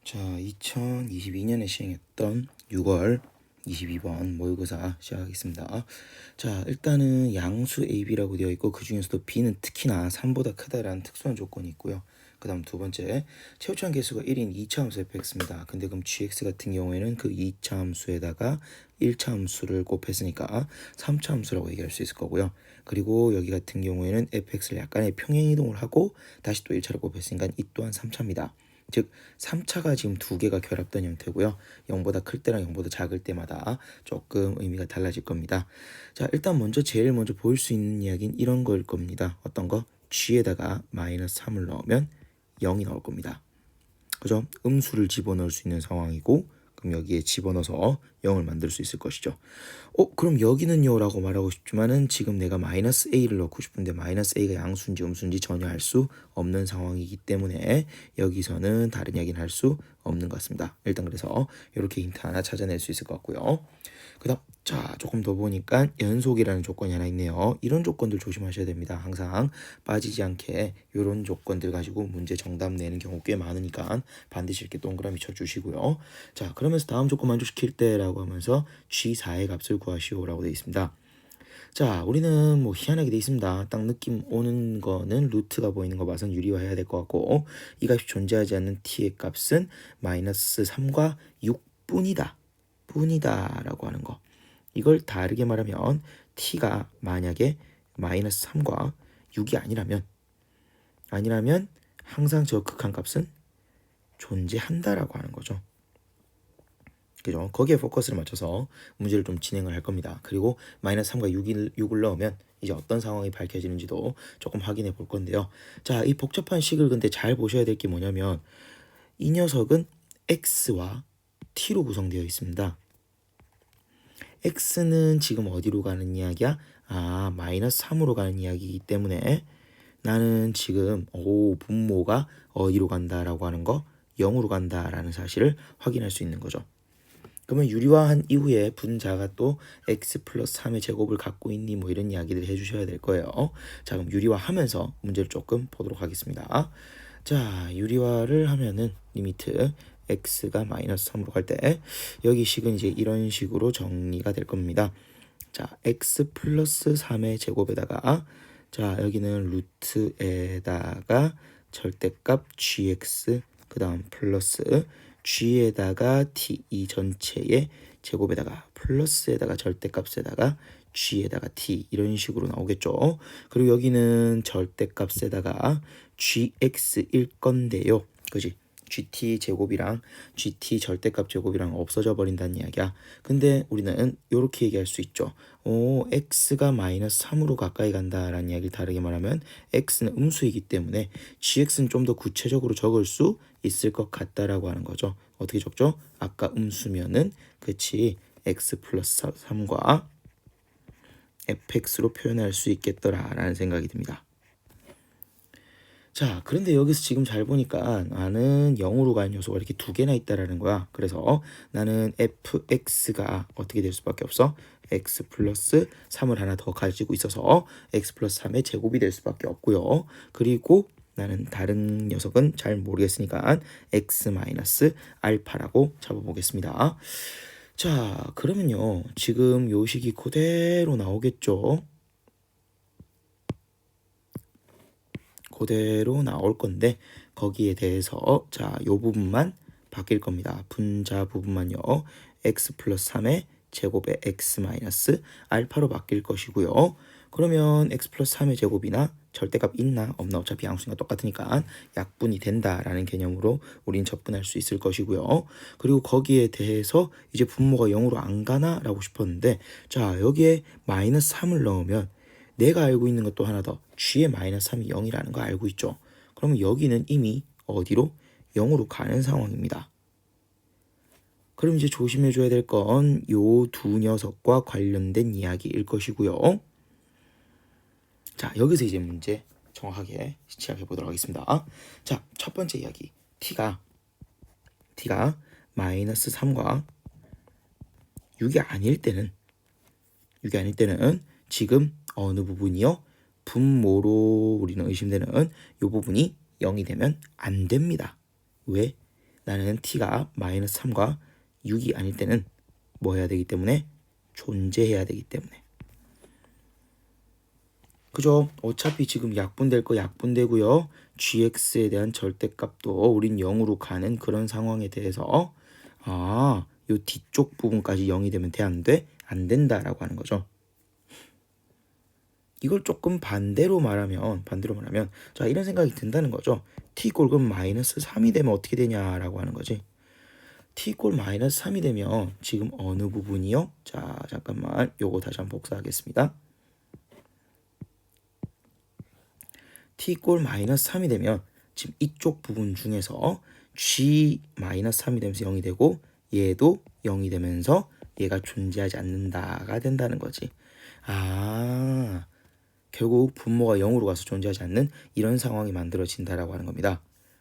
자, 2022년에 시행했던 6월 22번 모의고사 시작하겠습니다. 자, 일단은 양수 AB라고 되어 있고 그 중에서도 B는 특히나 3보다 크다라는 특수한 조건이 있고요. 그 다음 두 번째, 최우차함 개수가 1인 2차 함수 fx입니다. 근데 그럼 gx 같은 경우에는 그 2차 함수에다가 1차 함수를 곱했으니까 3차 함수라고 얘기할 수 있을 거고요. 그리고 여기 같은 경우에는 fx를 약간의 평행 이동을 하고 다시 또 1차를 곱했으니까 이 또한 3차입니다. 즉 3차가 지금 두 개가 결합된 형태고요. 0보다 클 때랑 0보다 작을 때마다 조금 의미가 달라질 겁니다. 자, 일단 제일 먼저 보일 수 있는 이야기는 이런 거일 겁니다. 어떤 거? g에다가 마이너스 3을 넣으면 0이 나올 겁니다. 그죠? 음수를 집어넣을 수 있는 상황이고 그럼 여기에 집어넣어서 0을 만들 수 있을 것이죠. 그럼 여기는요 라고 말하고 싶지만은 지금 내가 마이너스 a를 넣고 싶은데 마이너스 a가 양수인지 음수인지 전혀 알 수 없는 상황이기 때문에 여기서는 다른 이야기는 할 수 없는 것 같습니다. 일단 그래서 이렇게 힌트 하나 찾아낼 수 있을 것 같고요. 그 다음 자, 조금 더 보니까 연속이라는 조건이 하나 있네요. 이런 조건들 조심하셔야 됩니다. 항상 빠지지 않게 이런 조건들 가지고 문제 정답 내는 경우 꽤 많으니까 반드시 이렇게 동그라미 쳐주시고요. 자, 그러면서 다음 조건 만족시킬 때라고 하면서 G4의 값을 구하시오라고 되어 있습니다. 자, 우리는 뭐 희한하게 돼 있습니다. 딱 느낌 오는 거는 루트가 보이는 거 봐선 유리화해야 될 것 같고 이 값이 존재하지 않는 t의 값은 마이너스 3과 6뿐이다. 뿐이다라고 하는 거. 이걸 다르게 말하면 t가 만약에 마이너스 3과 6이 아니라면 항상 저 극한값은 존재한다라고 하는 거죠. 그죠? 거기에 포커스를 맞춰서 문제를 좀 진행을 할 겁니다. 그리고 마이너스 3과 6을 넣으면 이제 어떤 상황이 밝혀지는지도 조금 확인해 볼 건데요. 자, 이 복잡한 식을 근데 잘 보셔야 될 게 뭐냐면 이 녀석은 x와 t로 구성되어 있습니다. x는 지금 어디로 가는 이야기야? 마이너스 3으로 가는 이야기이기 때문에 나는 지금 분모가 어디로 간다라고 하는 거 0으로 간다라는 사실을 확인할 수 있는 거죠. 그러면 유리화한 이후에 분자가 또 x 플러스 3의 제곱을 갖고 있니 뭐 이런 이야기를 해주셔야 될 거예요. 자, 그럼 유리화하면서 문제를 조금 보도록 하겠습니다. 자, 유리화를 하면은 리미트 x가 마이너스 3으로 갈 때 여기 식은 이제 이런 식으로 정리가 될 겁니다. 자, x 플러스 3의 제곱에다가 자, 여기는 루트에다가 절대값 gx 그 다음 플러스 g에다가 t 이 전체의 제곱에다가 플러스에다가 절대값에다가 g에다가 t 이런 식으로 나오겠죠. 그리고 여기는 절대값에다가 gx일 건데요. 그지? gt 제곱이랑 gt 절대값 제곱이랑 없어져 버린다는 이야기야. 근데 우리는 이렇게 얘기할 수 있죠. x가 마이너스 3으로 가까이 간다라는 이야기를 다르게 말하면 x는 음수이기 때문에 gx는 좀 더 구체적으로 적을 수 있을 것 같다라고 하는 거죠. 어떻게 적죠? 아까 음수면은 그치 x 플러스 3과 fx로 표현할 수 있겠더라라는 생각이 듭니다. 자, 그런데 여기서 지금 잘 보니까 나는 0으로 가는 요소가 이렇게 두 개나 있다라는 거야. 그래서 나는 fx가 어떻게 될 수밖에 없어? x 플러스 3을 하나 더 가지고 있어서 x 플러스 3의 제곱이 될 수밖에 없고요. 그리고 나는 다른 녀석은 잘 모르겠으니까 x 마이너스 알파라고 잡아보겠습니다. 자, 그러면요. 지금 요 식이 그대로 나오겠죠? 그대로 나올 건데 거기에 대해서 자, 요 부분만 바뀔 겁니다. 분자 부분만요. x 플러스 3의 제곱에 x 마이너스 알파로 바뀔 것이고요. 그러면 x 플러스 3의 제곱이나 절대값 있나 없나 어차피 양수가 똑같으니까 약분이 된다라는 개념으로 우린 접근할 수 있을 것이고요. 그리고 거기에 대해서 이제 분모가 0으로 안 가나 라고 싶었는데 자, 여기에 마이너스 3을 넣으면 내가 알고 있는 것도 하나 더 g의 마이너스 3이 0이라는 거 알고 있죠. 그러면 여기는 이미 어디로? 0으로 가는 상황입니다. 그럼 이제 조심해줘야 될 건 요 두 녀석과 관련된 이야기일 것이고요. 자, 여기서 이제 문제 정확하게 시작해 보도록 하겠습니다. 자, 첫 번째 이야기 t가 마이너스 3과 6이 아닐 때는 지금 어느 부분이요? 분모로 우리는 의심되는 이 부분이 0이 되면 안 됩니다. 왜? 나는 t가 마이너스 3과 6이 아닐 때는 뭐 해야 되기 때문에 존재해야 되기 때문에. 그죠? 어차피 지금 약분될 거 약분되고요. gx에 대한 절대값도 우린 0으로 가는 그런 상황에 대해서 요 뒤쪽 부분까지 0이 되면 돼? 안 돼? 안 된다라고 하는 거죠. 이걸 조금 반대로 말하면 자, 이런 생각이 든다는 거죠. t 꼴 마이너스 3이 되면 어떻게 되냐라고 하는 거지. t 꼴 마이너스 3이 되면 지금 어느 부분이요? 자, 잠깐만 요거 다시 한번 복사하겠습니다. t 꼴 마이너스 3이 되면 지금 이쪽 부분 중에서 g 마이너스 3이 되면서 0이 되고 얘도 0이 되면서 얘가 존재하지 않는다가 된다는 거지. 결국 분모가 0으로 가서 존재하지 않는 이런 상황이 만들어진다라고 하는 겁니다.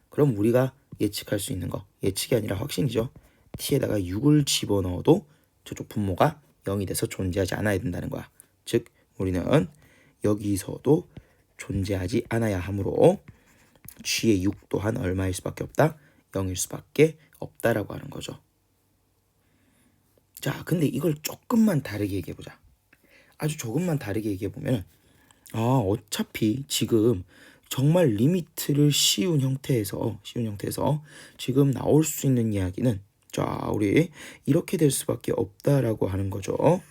그럼 우리가 예측할 수 있는 거, 예측이 아니라 확신이죠. t에다가 6을 집어넣어도 저쪽 분모가 0이 돼서 존재하지 않아야 된다는 거야. 즉 우리는 여기서도 존재하지 않아야 하므로 g의 6 또한 얼마일 수밖에 없다? 0일 수밖에 없다라고 하는 거죠. 자, 근데 이걸 조금만 다르게 얘기해보자. 아주 조금만 다르게 얘기해보면 어차피 지금 정말 리미트를 씌운 형태에서 지금 나올 수 있는 이야기는 자, 우리 이렇게 될 수밖에 없다라고 하는 거죠.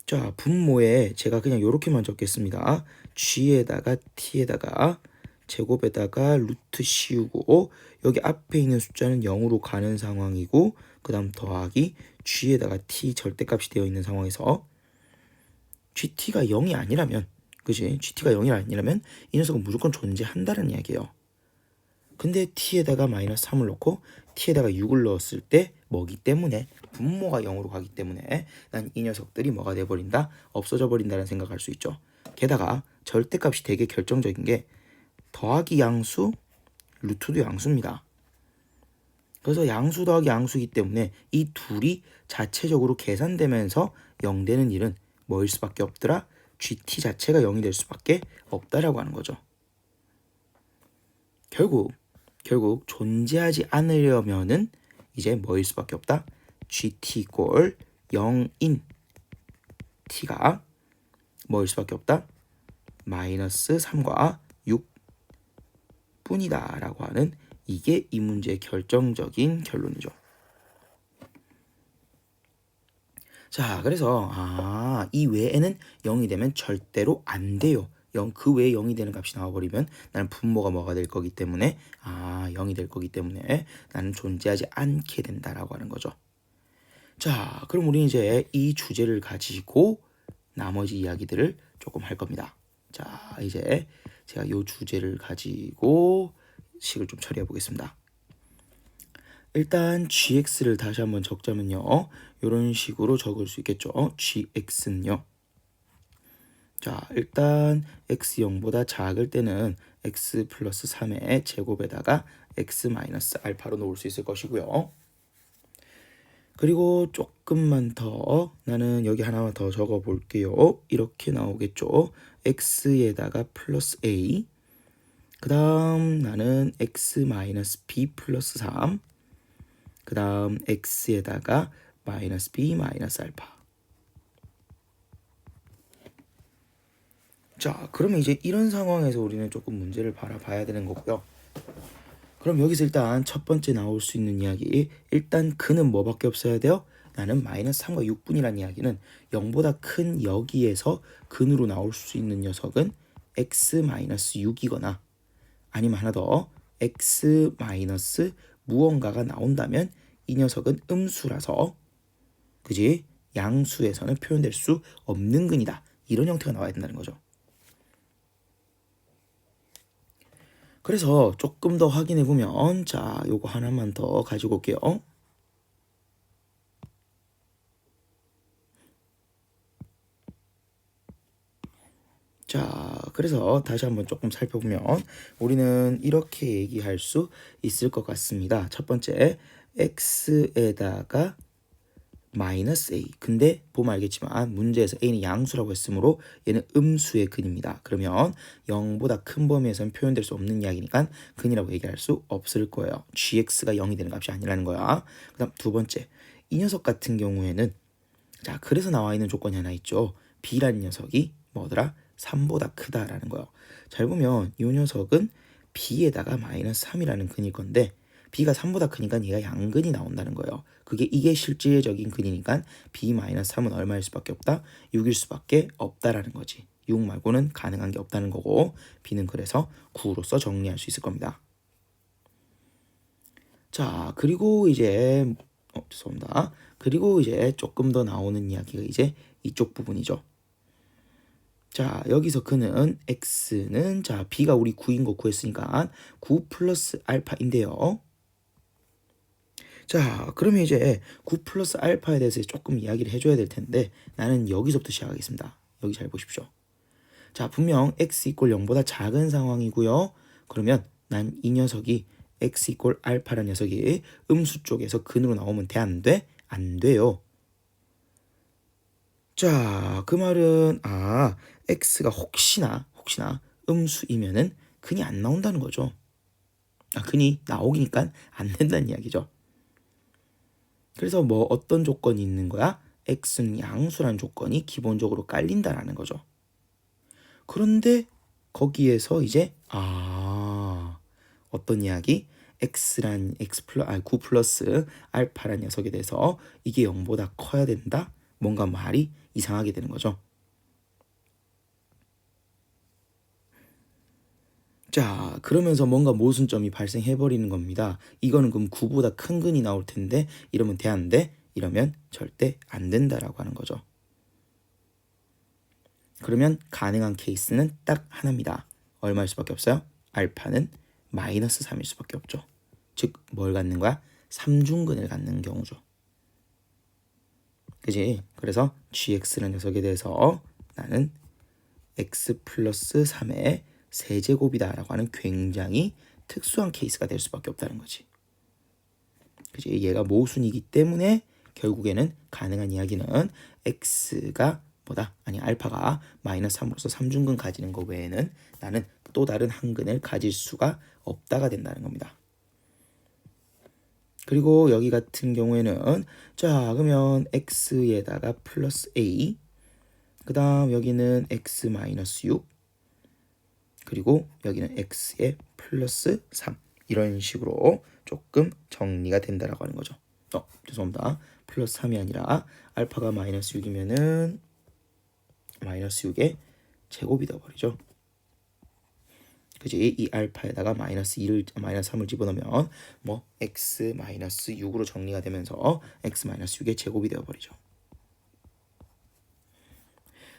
자, 분모에 제가 그냥 이렇게만 적겠습니다. g에다가 t에다가 제곱에다가 루트 씌우고 여기 앞에 있는 숫자는 0으로 가는 상황이고 그 다음 더하기 g에다가 t 절대값이 되어 있는 상황에서 gt가 0이 아니라면 그지? gt가 0이 아니라면 이 녀석은 무조건 존재한다는 이야기예요. 근데 t에다가 마이너스 3을 넣고 t에다가 6을 넣었을 때 뭐기 때문에 분모가 0으로 가기 때문에 난 이 녀석들이 뭐가 돼버린다? 없어져 버린다는 생각할 수 있죠. 게다가 절대값이 되게 결정적인 게 더하기 양수, 루트도 양수입니다. 그래서 양수 더하기 양수이기 때문에 이 둘이 자체적으로 계산되면서 0 되는 일은 뭐일 수밖에 없더라? gt 자체가 0이 될 수밖에 없다라고 하는 거죠. 결국 존재하지 않으려면은 이제 뭐일 수밖에 없다? gt 꼴 0인 t가 뭐일 수밖에 없다? 마이너스 3과 6 뿐이다 라고 하는 이게 이 문제의 결정적인 결론이죠. 자, 그래서 이 외에는 0이 되면 절대로 안 돼요. 그 외에 0이 되는 값이 나와버리면 나는 분모가 뭐가 될 거기 때문에 0이 될 거기 때문에 나는 존재하지 않게 된다라고 하는 거죠. 자, 그럼 우리 이제 이 주제를 가지고 나머지 이야기들을 조금 할 겁니다. 자, 이제 제가 이 주제를 가지고 식을 좀 처리해 보겠습니다. 일단 gx를 다시 한번 적자면요. 이런 식으로 적을 수 있겠죠. gx는요. 자, 일단 x 0보다 작을 때는 x 플러스 3의 제곱에다가 x 마이너스 알파로 놓을 수 있을 것이고요. 그리고 조금만 더 나는 여기 하나만 더 적어 볼게요. 이렇게 나오겠죠. x에다가 플러스 a 그 다음 나는 x 마이너스 b 플러스 3 그 다음 x에다가 마이너스 b 마이너스 알파. 자, 그러면 이제 이런 상황에서 우리는 조금 문제를 바라봐야 되는 거고요. 그럼 여기서 일단 첫 번째 나올 수 있는 이야기, 일단 근은 뭐밖에 없어야 돼요? 나는 마이너스 3과 6분이라는 이야기는 0보다 큰 여기에서 근으로 나올 수 있는 녀석은 x 마이너스 6이거나 아니면 하나 더 x 마이너스 무언가가 나온다면 이 녀석은 음수라서 그지? 양수에서는 표현될 수 없는 근이다. 이런 형태가 나와야 된다는 거죠. 그래서 조금 더 확인해 보면 자, 요거 하나만 더 가지고 올게요. 자, 그래서 다시 한번 조금 살펴보면 우리는 이렇게 얘기할 수 있을 것 같습니다. 첫 번째, x에다가 마이너스 a. 근데 보면 알겠지만 문제에서 a는 양수라고 했으므로 얘는 음수의 근입니다. 그러면 0보다 큰 범위에서는 표현될 수 없는 이야기니까 근이라고 얘기할 수 없을 거예요. gx가 0이 되는 값이 아니라는 거야. 그 다음 두 번째, 이 녀석 같은 경우에는 자, 그래서 나와 있는 조건이 하나 있죠. b라는 녀석이 뭐더라? 3보다 크다라는 거예요. 잘 보면 이 녀석은 b에다가 마이너스 3이라는 근일 건데 b가 3보다 크니까 얘가 양근이 나온다는 거예요. 이게 실질적인 근이니까 b-3은 얼마일 수밖에 없다? 6일 수밖에 없다라는 거지. 6 말고는 가능한 게 없다는 거고 b는 그래서 9로서 정리할 수 있을 겁니다. 자, 그리고 이제 죄송합니다. 그리고 이제 조금 더 나오는 이야기가 이제 이쪽 부분이죠. 자, 여기서 그는 x는 자 b가 우리 9인 거 구했으니까 9 플러스 알파인데요. 자, 그러면 이제 9 플러스 알파에 대해서 조금 이야기를 해줘야 될 텐데 나는 여기서부터 시작하겠습니다. 여기 잘 보십시오. 자, 분명 x 이꼴 0보다 작은 상황이고요. 그러면 난 이 녀석이 x 이꼴 알파라는 녀석이 음수 쪽에서 근으로 나오면 돼? 안 돼? 안 돼요. 자, 그 말은 x가 혹시나 음수이면은 근이 안 나온다는 거죠. 근이 나오기니까 안 된다는 이야기죠. 그래서 뭐 어떤 조건이 있는 거야? x는 양수라는 조건이 기본적으로 깔린다라는 거죠. 그런데 거기에서 이제 어떤 이야기? 9 플러스 알파라는 녀석에 대해서 이게 0보다 커야 된다? 뭔가 말이 이상하게 되는 거죠. 자, 그러면서 뭔가 모순점이 발생해버리는 겁니다. 이거는 그럼 9보다 큰 근이 나올 텐데 이러면 돼? 안 돼? 이러면 절대 안 된다라고 하는 거죠. 그러면 가능한 케이스는 딱 하나입니다. 얼마일 수밖에 없어요? 알파는 마이너스 3일 수밖에 없죠. 즉 뭘 갖는 거야? 삼중근을 갖는 경우죠. 그지? 그래서 gx라는 녀석에 대해서 나는 x 플러스 3의 세제곱이다 라고 하는 굉장히 특수한 케이스가 될 수밖에 없다는 거지. 그지? 얘가 모순이기 때문에 결국에는 가능한 이야기는 x가 알파가 마이너스 3으로서 삼중근 가지는 거 외에는 나는 또 다른 한 근을 가질 수가 없다가 된다는 겁니다. 그리고 여기 같은 경우에는 자, 그러면 x에다가 플러스 a, 그 다음 여기는 x 마이너스 6, 그리고 여기는 x에 플러스 3, 이런 식으로 조금 정리가 된다라고 하는 거죠. 죄송합니다. 플러스 3이 아니라 알파가 마이너스 6이면은 마이너스 6의 제곱이 되어버리죠. 그지? 이 알파에다가 마이너스 3을 집어넣으면 뭐 x 마이너스 6으로 정리가 되면서 x 마이너스 6의 제곱이 되어버리죠.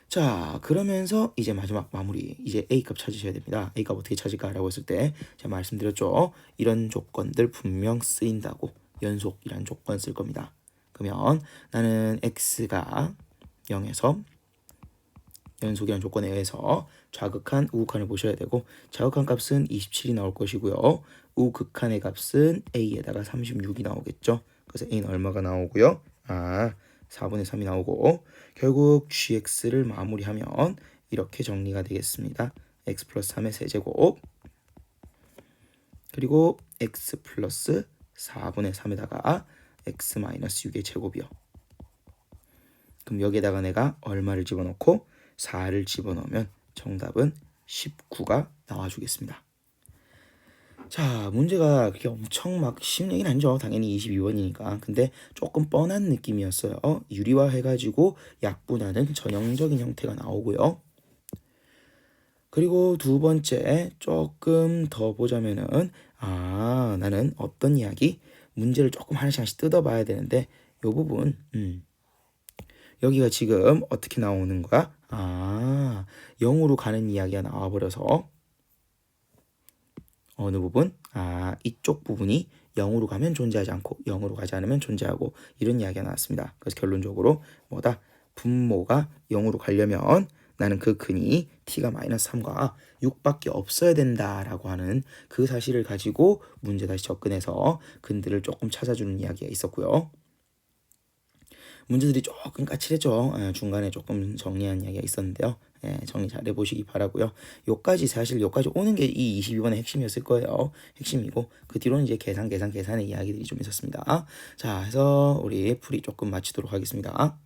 자, 그러면서 이제 마지막 마무리, 이제 A값 찾으셔야 됩니다. A값 어떻게 찾을까라고 했을 때 제가 말씀드렸죠. 이런 조건들 분명 쓰인다고. 연속이란 조건 쓸 겁니다. 그러면 나는 X가 0에서 연속이라는 조건에 의해서 좌극한 우극한을 보셔야 되고 좌극한 값은 27이 나올 것이고요. 우극한의 값은 A에다가 36이 나오겠죠. 그래서 A는 얼마가 나오고요. 4분의 3이 나오고 결국 gx를 마무리하면 이렇게 정리가 되겠습니다. x 플러스 3의 세제곱 그리고 x 플러스 4분의 3에다가 x 마이너스 6의 제곱이요. 그럼 여기에다가 내가 얼마를 집어넣고 4를 집어넣으면 정답은 19가 나와주겠습니다. 자, 문제가 그렇게 엄청 막 쉬운 얘기는 아니죠. 당연히 22번이니까. 근데 조금 뻔한 느낌이었어요. 유리화해가지고 약분하는 전형적인 형태가 나오고요. 그리고 두 번째 조금 더 보자면은 나는 어떤 이야기? 문제를 조금 하나씩 뜯어봐야 되는데 요 부분 여기가 지금 어떻게 나오는 거야? 0으로 가는 이야기가 나와버려서 어느 부분? 이쪽 부분이 0으로 가면 존재하지 않고 0으로 가지 않으면 존재하고 이런 이야기가 나왔습니다. 그래서 결론적으로 분모가 0으로 가려면 나는 그 근이 t가 마이너스 3과 6밖에 없어야 된다라고 하는 그 사실을 가지고 문제 다시 접근해서 근들을 조금 찾아주는 이야기가 있었고요. 문제들이 조금 까칠했죠. 중간에 조금 정리한 이야기가 있었는데요. 정리 잘 해보시기 바라고요. 요까지 사실 요까지 오는 게 이 22번의 핵심이었을 거예요. 핵심이고 그 뒤로는 이제 계산의 이야기들이 좀 있었습니다. 자, 해서 우리 풀이 조금 마치도록 하겠습니다.